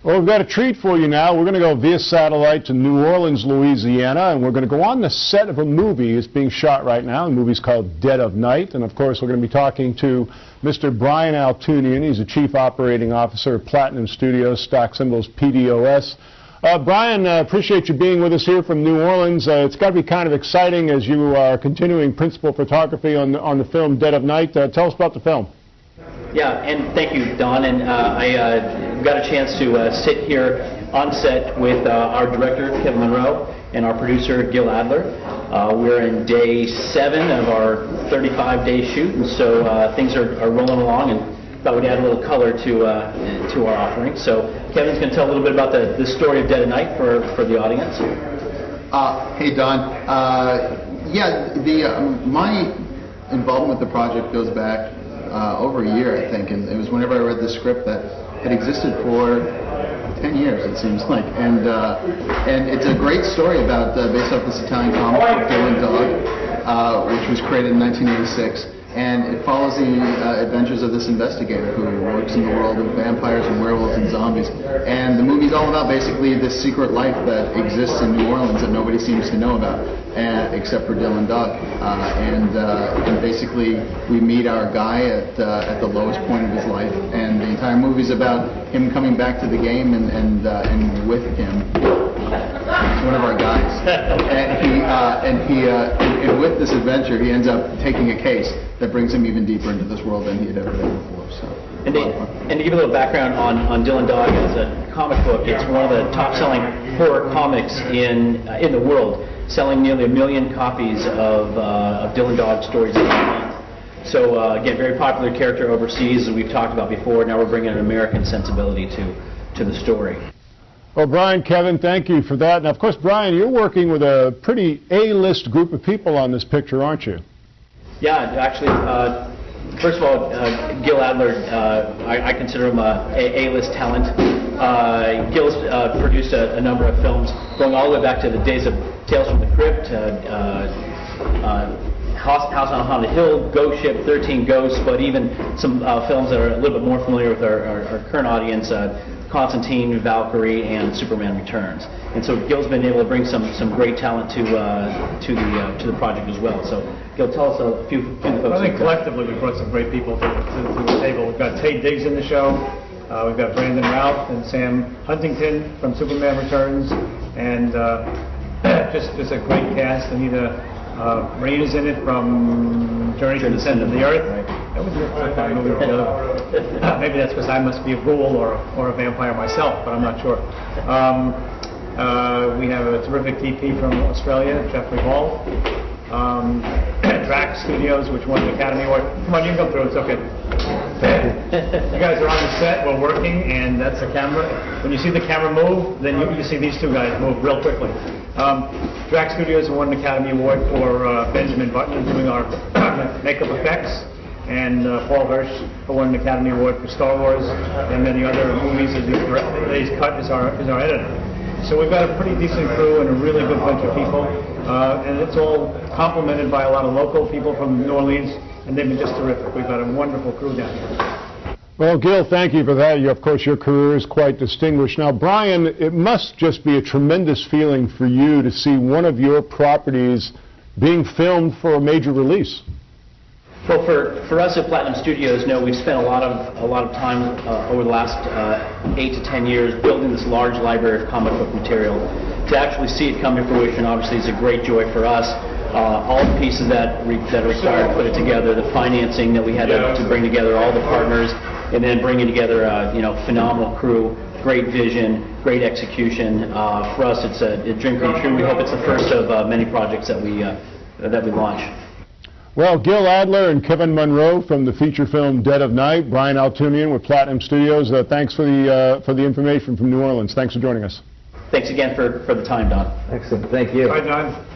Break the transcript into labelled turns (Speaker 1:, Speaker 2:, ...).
Speaker 1: Well, we've got a treat for you now. We're going to go via satellite to New Orleans, Louisiana, and we're going to go on the set of a movie. It's being shot right now. The movie's called Dead of Night, and of course we're going to be talking to Mr. Brian Altounian. He's the Chief Operating Officer of Platinum Studios, stock symbols PDOS. Brian, appreciate you being with us here from New Orleans. It's got to be kind of exciting as you are continuing principal photography on the film Dead of Night. Tell us about the film.
Speaker 2: Yeah, and thank you, Don. And I got a chance to sit here on set with our director, Kevin Munroe, and our producer, Gil Adler. We're in day 7 of our 35-day shoot, and so things are rolling along, and thought we'd add a little color to our offering. So Kevin's going to tell a little bit about the story of Dead of Night for the audience.
Speaker 3: Hey, Don. My involvement with the project goes back over a year, I think, and it was whenever I read the script that had existed for 10 years, it seems like, and it's a great story about based off this Italian comic book, Dylan Dog, which was created in 1986, and it follows the adventures of this investigator who works in the world of vampires and werewolves and zombies, and the movie's all about basically this secret life that exists in New Orleans that nobody seems to know about, except for Dylan Dog, and basically we meet our guy at the lowest point of his life, and the entire movie's about him coming back to the game and with him, one of our guys, and with this adventure he ends up taking a case that brings him even deeper into this world than he had ever been before. So, and
Speaker 2: to give a little background on Dylan Dog as a comic book, it's one of the top-selling horror comics in the world, selling nearly 1 million copies of Dylan Dog stories every month. So again, very popular character overseas, as we've talked about before. Now we're bringing an American sensibility to the story.
Speaker 1: Well, Brian, Kevin, thank you for that. And of course, Brian, you're working with a pretty A-list group of people on this picture, aren't you?
Speaker 2: Yeah, actually, first of all, Gil Adler, I consider him a A-list talent. Gil's produced a number of films going all the way back to the days of Tales from the Crypt, House on Haunted Hill, Ghost Ship, 13 Ghosts, but even some films that are a little bit more familiar with our current audience, Constantine, Valkyrie, and Superman Returns. And so Gil's been able to bring some great talent to the project as well. So Gil, tell us a few folks.
Speaker 4: I think collectively we brought some great people to the table. We've got Tate Diggs in the show. We've got Brandon Routh and Sam Huntington from Superman Returns, and just a great cast. Anita Marine is in it from Journey to the Center of the Earth. That was your first time movie together. Maybe that's because I must be a ghoul or a vampire myself, but I'm not sure. We have a terrific DP from Australia, Jeffrey Hall. Drax Studios, which won the Academy Award. Come on, you can come through, it's okay. You guys are on the set, we're working, and that's the camera. When you see the camera move, then you see these two guys move real quickly. Drax Studios won an Academy Award for Benjamin Button doing our makeup effects, and Paul Hirsch won an Academy Award for Star Wars and many other movies as he's cut as our editor. So we've got a pretty decent crew and a really good bunch of people, and it's all complemented by a lot of local people from New Orleans, and they've been just terrific. We've got a wonderful crew down here.
Speaker 1: Well, Gil, thank you for that. Of course, your career is quite distinguished. Now, Brian, it must just be a tremendous feeling for you to see one of your properties being filmed for a major release.
Speaker 2: Well, for us at Platinum Studios, we've spent a lot of time over the last 8 to 10 years building this large library of comic book material. To actually see it come to fruition, obviously, is a great joy for us. All the pieces that are required to put it together, the financing that we had to bring together, all the partners, and then bringing together a phenomenal crew, great vision, great execution. For us, it's a dream come true. We hope it's the first of many projects that we launch.
Speaker 1: Well, Gil Adler and Kevin Munroe from the feature film Dead of Night, Brian Altounian with Platinum Studios. Thanks for the information from New Orleans. Thanks for joining us.
Speaker 2: Thanks again for the time, Don.
Speaker 5: Excellent. Thank you.
Speaker 4: Bye, Don.